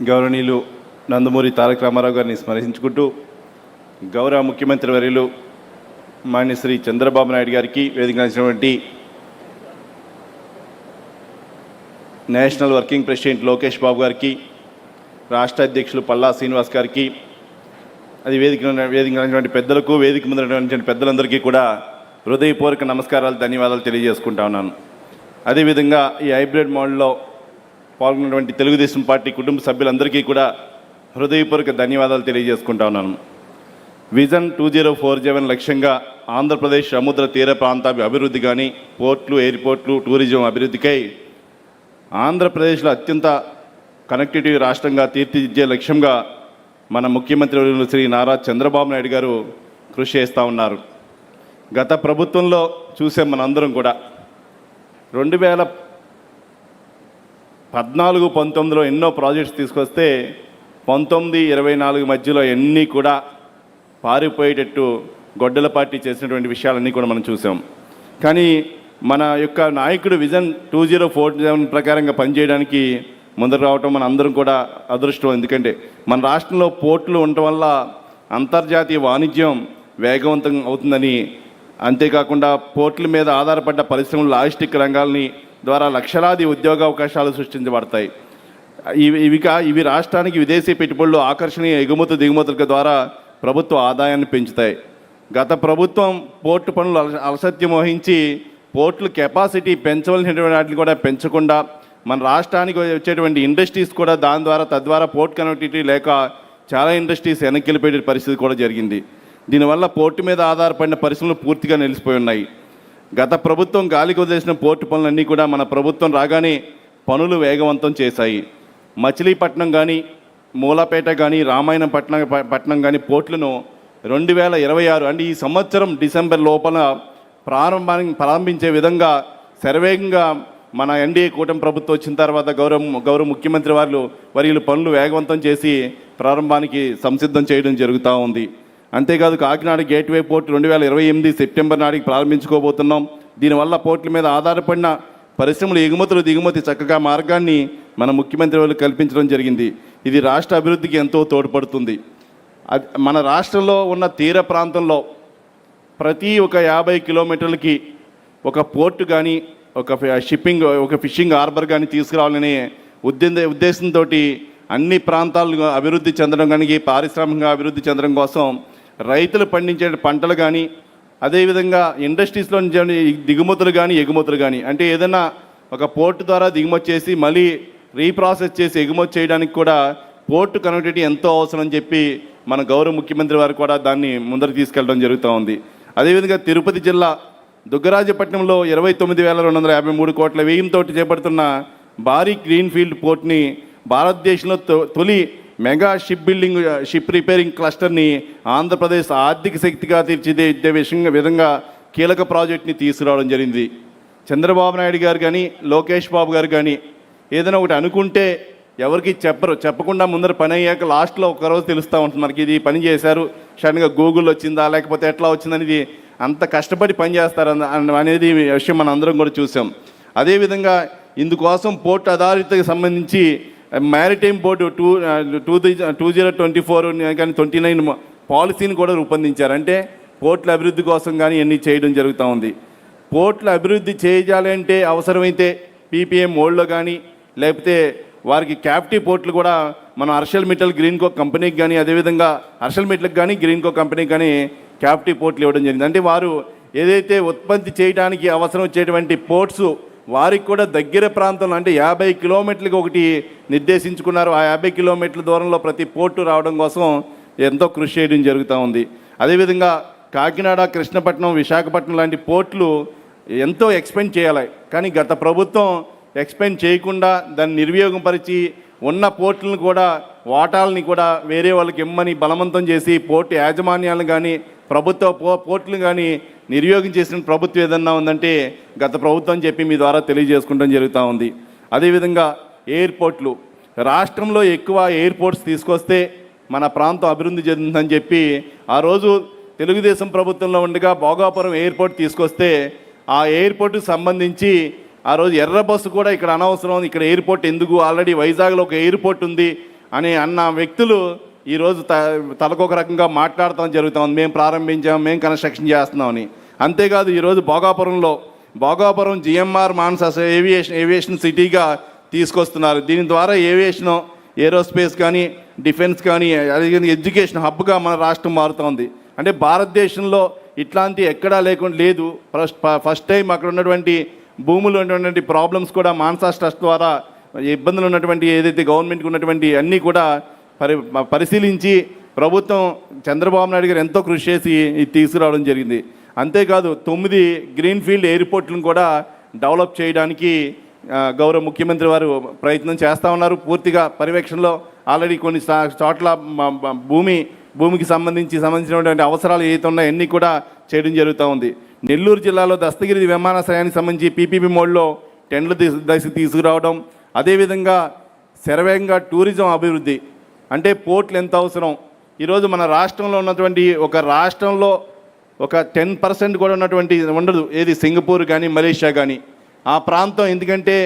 గౌరవనీయులు నందమూరి తారక రామారావు గారిని స్మరించుకుంటూ గౌరవ ముఖ్యమంత్రి వర్యులు మాన్య శ్రీ చంద్రబాబు నాయుడు గారికి వేదికరించినటువంటి national working president Lokesh Babu గారికి, రాష్ట్ర అధ్యక్షులు పల్లా శ్రీనివాస్ గారికి, అది వేదికరించినటువంటి పెద్దలకు, వేదిక ముందు ఉన్నటువంటి పెద్దలందరికీ కూడా హృదయపూర్వక నమస్కారాలు, ధన్యవాదాలు తెలియజేసుకుంటా ఉన్నాను. అదేవిధంగా ఈ హైబ్రిడ్ మోడల్లో పాల్గొన్నటువంటి తెలుగుదేశం పార్టీ కుటుంబ సభ్యులందరికీ కూడా హృదయపూర్వక ధన్యవాదాలు తెలియజేసుకుంటా ఉన్నాను. విజన్ 2047 లక్ష్యంగా ఆంధ్రప్రదేశ్ సముద్ర తీర ప్రాంత అభివృద్ధి కానీ, పోర్ట్లు, ఎయిర్పోర్ట్లు, టూరిజం అభివృద్ధికై ఆంధ్రప్రదేశ్లో అత్యంత కనెక్టివిటీ రాష్ట్రంగా తీర్చిదిద్దే లక్ష్యంగా మన ముఖ్యమంత్రి శ్రీ నారా చంద్రబాబు నాయుడు గారు కృషి చేస్తూ ఉన్నారు. గత ప్రభుత్వంలో చూసాం మనందరం కూడా 2014-19లో ఎన్నో ప్రాజెక్ట్స్ తీసుకొస్తే 19-24 మధ్యలో ఎన్ని కూడా పారిపోయేటట్టు గొడ్డల పార్టీ చేసినటువంటి విషయాలన్నీ కూడా మనం చూసాం. కానీ మన యొక్క నాయకుడు విజన్ 2047 ప్రకారంగా పనిచేయడానికి ముందరు రావటం మన అందరం కూడా అదృష్టం. ఎందుకంటే మన రాష్ట్రంలో పోర్టులు ఉండటం వల్ల అంతర్జాతీయ వాణిజ్యం వేగవంతం అవుతుందని, అంతేకాకుండా పోర్టుల మీద ఆధారపడ్డ పరిశ్రమలు, లాజిస్టిక్ రంగాలని ద్వారా లక్షలాది ఉద్యోగ అవకాశాలు సృష్టించబడతాయి. ఇవి రాష్ట్రానికి విదేశీ పెట్టుబడులు, ఆకర్షణీయ ఎగుమతి దిగుమతుల ద్వారా ప్రభుత్వ ఆదాయాన్ని పెంచుతాయి. గత ప్రభుత్వం పోర్టు పనులు అలసత్యం వహించి పోర్టుల కెపాసిటీ పెంచవలసినటువంటి వాటిని కూడా పెంచకుండా మన రాష్ట్రానికి వచ్చేటువంటి ఇండస్ట్రీస్ కూడా తద్వారా పోర్ట్ కనెక్టివిటీ లేక చాలా ఇండస్ట్రీస్ వెనక్కి వెళ్ళిపోయే పరిస్థితి కూడా జరిగింది. దీనివల్ల పోర్టు మీద ఆధారపడిన పరిశ్రమలు పూర్తిగా నిలిచిపోయి ఉన్నాయి. గత ప్రభుత్వం గాలికి వదిలేసిన పోర్టు పనులన్నీ కూడా మన ప్రభుత్వం రాగానే పనులు వేగవంతం చేశాయి. మచిలీపట్నం కానీ, మూలాపేట కానీ, రామాయణం పట్నం కానీ పోర్టులను 2026 అంటే ఈ సంవత్సరం డిసెంబర్ లోపల ప్రారంభించే విధంగా శరవేగంగా మన ఎన్డీఏ కూటమి ప్రభుత్వం వచ్చిన తర్వాత గౌరవ ముఖ్యమంత్రి వర్యులు పనులు వేగవంతం చేసి ప్రారంభానికి సంసిద్ధం చేయడం జరుగుతూ ఉంది. అంతేకాదు కాకినాడ గేట్వే పోర్టు 2028 సెప్టెంబర్ నాటికి ప్రారంభించుకోబోతున్నాం. దీనివల్ల పోర్టుల మీద ఆధారపడిన పరిశ్రమలు ఎగుమతులు దిగుమతి చక్కగా మార్గాన్ని మన ముఖ్యమంత్రి వాళ్ళు కల్పించడం జరిగింది. ఇది రాష్ట్ర అభివృద్ధికి ఎంతో తోడ్పడుతుంది. మన రాష్ట్రంలో ఉన్న తీర ప్రాంతంలో ప్రతి ఒక 50 కిలోమీటర్లకి ఒక పోర్టు కానీ, ఒక ఫిషింగ్ హార్బర్ కానీ తీసుకురావాలనే ఉద్దేశంతో అన్ని ప్రాంతాలు అభివృద్ధి చెందడం కానీ, పారిశ్రామికంగా అభివృద్ధి చెందడం కోసం రైతులు పండించే పంటలు కానీ, అదేవిధంగా ఇండస్ట్రీస్లో దిగుమతులు కానీ, ఎగుమతులు కానీ, అంటే ఏదైనా ఒక పోర్టు ద్వారా దిగుమతి చేసి మళ్ళీ రీప్రాసెస్ చేసి ఎగుమతి చేయడానికి కూడా పోర్టు కనెక్టివిటీ ఎంతో అవసరం అని చెప్పి మన గౌరవ ముఖ్యమంత్రి వారు కూడా దాన్ని ముందరకు తీసుకెళ్ళడం జరుగుతూ ఉంది. అదేవిధంగా తిరుపతి జిల్లా దుగ్గరాజపట్నంలో 29,253 కోట్ల వ్యయంతో చేపడుతున్న భారీ గ్రీన్ఫీల్డ్ పోర్ట్ని భారతదేశంలో తొలి మెగా షిప్ రిపేరింగ్ క్లస్టర్ని ఆంధ్రప్రదేశ్ ఆర్థిక శక్తిగా తీర్చిదిద్దే విధంగా కీలక ప్రాజెక్ట్ని తీసుకురావడం జరిగింది. చంద్రబాబు నాయుడు గారు కానీ, లోకేష్ బాబు గారు కానీ ఏదైనా ఒకటి అనుకుంటే ఎవరికి చెప్పకుండా ముందర పని అయ్యాక లాస్ట్లో ఒకరోజు తెలుస్తూ ఉంటుంది మనకి ఇది పని చేశారు, సడన్గా గూగుల్ వచ్చిందా లేకపోతే ఎట్లా వచ్చిందనేది అంత కష్టపడి పని చేస్తారు అనేది విషయం మనం అందరం కూడా చూసాం. అదేవిధంగా ఇందుకోసం పోర్ట్ అథారిటీకి సంబంధించి మ్యారిటైమ్ బోర్డు 2024 కానీ 29 పాలసీని కూడా రూపొందించారు. అంటే పోర్టుల అభివృద్ధి కోసం కానీ ఇవన్నీ చేయడం జరుగుతూ ఉంది. పోర్టుల అభివృద్ధి చేయాలంటే అవసరమైతే పీపీఎం మోడ్లో కానీ, లేకపోతే వారికి క్యాప్టివ్ పోర్టులు కూడా మనం హర్షల్ మిట్టల్ గ్రీన్కో కంపెనీకి కానీ, అదేవిధంగా హర్షల్ మిట్టల్కి కానీ గ్రీన్కో కంపెనీకి కానీ క్యాప్టివ్ పోర్టులు ఇవ్వడం జరిగింది. అంటే వారు ఏదైతే ఉత్పత్తి చేయడానికి అవసరం వచ్చేటువంటి పోర్ట్స్ వారికి కూడా దగ్గర ప్రాంతంలో, అంటే 50 కిలోమీటర్లకి ఒకటి నిర్దేశించుకున్నారు. ఆ 50 కిలోమీటర్ల దూరంలో ప్రతి పోర్టు రావడం కోసం ఎంతో కృషి చేయడం జరుగుతూ ఉంది. అదేవిధంగా కాకినాడ, కృష్ణపట్నం, విశాఖపట్నం లాంటి పోర్టులు ఎంతో ఎక్స్పెండ్ చేయాలి. కానీ గత ప్రభుత్వం ఎక్స్పెండ్ చేయకుండా దాన్ని నిర్వియోగపరిచి ఉన్న పోర్టులను కూడా వాటాలని కూడా వేరే వాళ్ళకి ఇమ్మని బలవంతం చేసి పోర్టు యాజమాన్యాలను కానీ, ప్రభుత్వ పోర్టులను కానీ నిర్యోగం చేసిన ప్రభుత్వం ఏదన్నా ఉందంటే గత ప్రభుత్వం చెప్పి మీ ద్వారా తెలియజేసుకుంటం జరుగుతూ ఉంది. అదేవిధంగా ఎయిర్పోర్ట్లు, రాష్ట్రంలో ఎక్కువ ఎయిర్పోర్ట్స్ తీసుకొస్తే మన ప్రాంతం అభివృద్ధి చెందుతుందని చెప్పి ఆ రోజు తెలుగుదేశం ప్రభుత్వంలో ఉండగా భోగాపురం ఎయిర్పోర్ట్ తీసుకొస్తే ఆ ఎయిర్పోర్ట్కి సంబంధించి ఆ రోజు ఎర్ర బస్సు కూడా ఇక్కడ అనవసరం, ఇక్కడ ఎయిర్పోర్ట్ ఎందుకు, ఆల్రెడీ వైజాగ్లో ఒక ఎయిర్పోర్ట్ ఉంది అని అన్న వ్యక్తులు ఈరోజు తలకొక రకంగా మాట్లాడటం జరుగుతుంది. మేము ప్రారంభించాం, మేము కన్స్ట్రక్షన్ చేస్తున్నామని. అంతేకాదు ఈరోజు భోగాపురం జిఎంఆర్ మాన్సాస్ ఏవియేషన్ సిటీగా తీసుకొస్తున్నారు. దీని ద్వారా ఏరోస్పేస్ కానీ డిఫెన్స్ కానీ ఎడ్యుకేషన్ హబ్గా మన రాష్ట్రం మారుతోంది. అంటే భారతదేశంలో ఇట్లాంటి ఎక్కడా లేదు. ఫస్ట్ టైం అక్కడ ఉన్నటువంటి భూములు ఉన్నటువంటి ప్రాబ్లమ్స్ కూడా మాన్సాస్ ట్రస్ట్ ద్వారా ఇబ్బందులు ఉన్నటువంటి ఏదైతే గవర్నమెంట్కి ఉన్నటువంటి అన్నీ కూడా పరిశీలించి ప్రభుత్వం చంద్రబాబు నాయుడు గారు ఎంతో కృషి చేసి ఇది తీసుకురావడం జరిగింది. అంతేకాదు 9 గ్రీన్ఫీల్డ్ ఎయిర్పోర్ట్లను కూడా డెవలప్ చేయడానికి గౌరవ ముఖ్యమంత్రి వారు ప్రయత్నం చేస్తూ ఉన్నారు. పూర్తిగా పర్యవేక్షణలో ఆల్రెడీ కొన్ని చోట్ల భూమికి సంబంధించినటువంటి అవసరాలు ఏవైతే ఉన్నాయో అన్నీ కూడా చేయడం జరుగుతూ ఉంది. నెల్లూరు జిల్లాలో దస్తగిరి విమానాశ్రయానికి సంబంధించి పీపీపీ మోడ్లో టెండ్లు తీసుకురావడం, అదేవిధంగా శరవేగంగా టూరిజం అభివృద్ధి. అంటే పోర్ట్లు ఎంత అవసరం. ఈరోజు మన రాష్ట్రంలో ఉన్నటువంటి రాష్ట్రంలో ఒక 10% కూడా ఉన్నటువంటి ఉండదు ఏది సింగపూర్ కానీ మలేషియా కానీ ఆ ప్రాంతం. ఎందుకంటే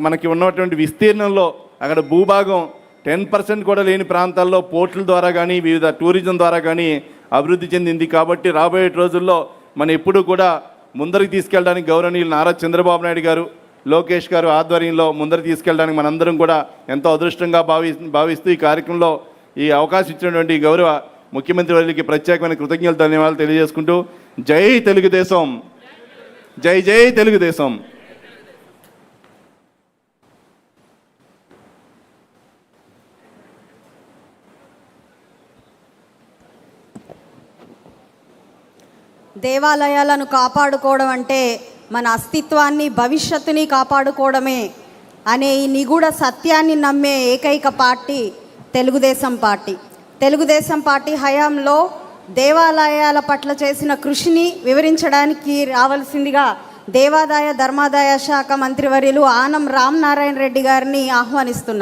మనకి ఉన్నటువంటి విస్తీర్ణంలో అక్కడ భూభాగం 10% కూడా లేని ప్రాంతాల్లో పోర్టుల ద్వారా కానీ వివిధ టూరిజం ద్వారా కానీ అభివృద్ధి చెందింది. కాబట్టి రాబోయే రోజుల్లో మనం ఎప్పుడూ కూడా ముందరికి తీసుకెళ్ళడానికి గౌరవనీయులు నారా చంద్రబాబు నాయుడు గారు, లోకేష్ గారు ఆధ్వర్యంలో ముందరికి తీసుకెళ్ళడానికి మనందరం కూడా ఎంతో అదృష్టంగా భావిస్తూ ఈ కార్యక్రమంలో ఈ అవకాశం ఇచ్చినటువంటి గౌరవ ముఖ్యమంత్రి వారికి ప్రత్యేకమైన కృతజ్ఞతలు ధన్యవాదాలు తెలియజేసుకుంటూ జై తెలుగుదేశం, జై జై తెలుగుదేశం. దేవాలయాలను కాపాడుకోవడం అంటే మన అస్తిత్వాన్ని, భవిష్యత్తుని కాపాడుకోవడమే అనే ఈ నిగూఢ సత్యాన్ని నమ్మే ఏకైక పార్టీ తెలుగుదేశం పార్టీ హయాంలో దేవాలయాల పట్ల చేసిన కృషిని వివరించడానికి రావాల్సిందిగా దేవాదాయ ధర్మాదాయ శాఖ మంత్రివర్యులు ఆనం రామనారాయణ రెడ్డి గారిని ఆహ్వానిస్తున్నారు.